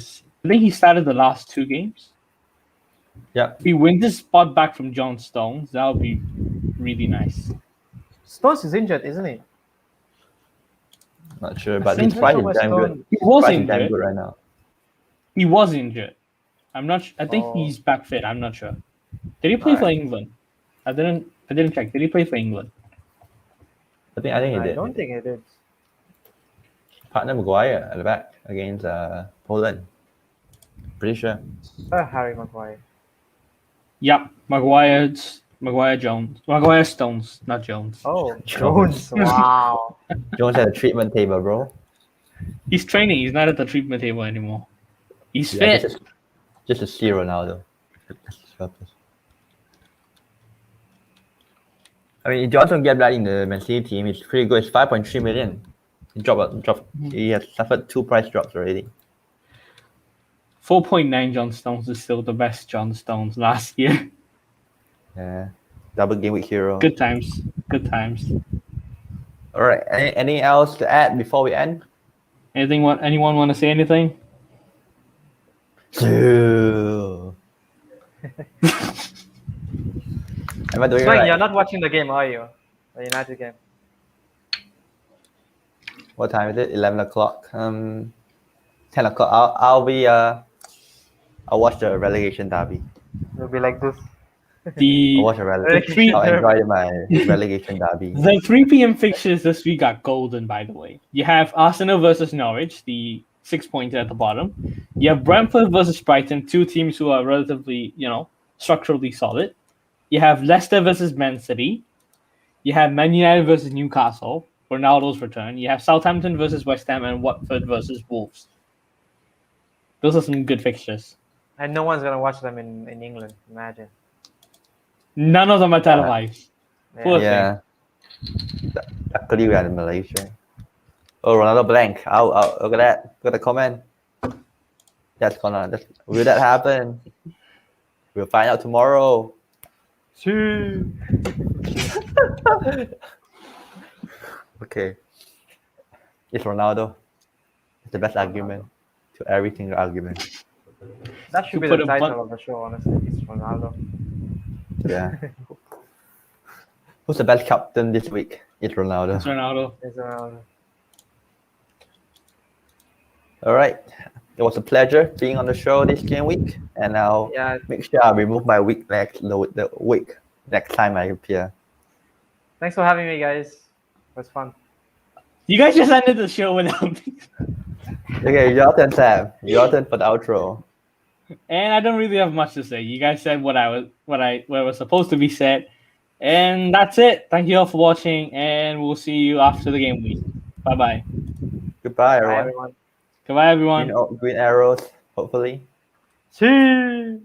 think he started the last 2 games. yeah, If he wins his spot back from John Stones, that would be really nice. Stones is injured, isn't he? not sure. But think his price so, is damn Stone- good. He was Price is damn injured. good right now. He was injured. I'm not. I think Oh. he's back fit. I'm not sure. Did he play for England? I didn't check. Did he play for England? I think he I did. don't think it is. Partner Maguire at the back against Poland. Pretty sure. Harry Maguire. Yep. Maguire Stones, not Jones. Oh, Jones. Jones. Wow. Jones had a treatment table, bro. He's training. He's not at the treatment table anymore. He's Yeah, fit. just to see Ronaldo. That's his purpose. I mean, Johnson get back in the Man City team. It's pretty good. It's 5.3 million. He has suffered 2 price drops already. 4.9 John Stones is still the best John Stones last year. Yeah, double game week hero. Good times. Good times. All right. Anything else to add before we end? Anyone want to say anything? Am I doing it Frank, right? you're not watching the game, are you? The United game. What time is it? 11 o'clock. 10 o'clock. I'll watch the relegation derby. It'll be like this. The I'll watch the relegation. I'll enjoy my relegation derby. The 3 p.m. fixtures this week are golden, by the way. You have Arsenal versus Norwich, the 6 pointer at the bottom. You have Brentford versus Brighton, 2 teams who are relatively, structurally solid. You have Leicester versus Man City. You have Man United versus Newcastle, Ronaldo's return. You have Southampton versus West Ham and Watford versus Wolves. Those are some good fixtures. And no one's gonna watch them in England. Imagine. None of them are televised. Poor Yeah. Luckily we are in Malaysia. Oh, Ronaldo blank. Look at that. Got a comment. Will that happen? We'll find out tomorrow. See. Okay. It's Ronaldo. It's the best argument to every single argument. That should You be put the a title bun- of the show, honestly. It's Ronaldo. Yeah. Who's the best captain this week? It's Ronaldo. It's Ronaldo. It's Ronaldo. All right. It was a pleasure being on the show this game week, and I'll Yeah. make sure I remove my week the week next time I appear. Thanks for having me, guys. It was fun. You guys just ended the show without me. Okay, your turn, Sam. Your turn for the outro. And I don't really have much to say. You guys said what was supposed to be said. And that's it. Thank you all for watching, and we'll see you after the game week. Bye-bye. Goodbye, Bye, everyone. everyone. Goodbye, everyone. Green arrows, hopefully. See.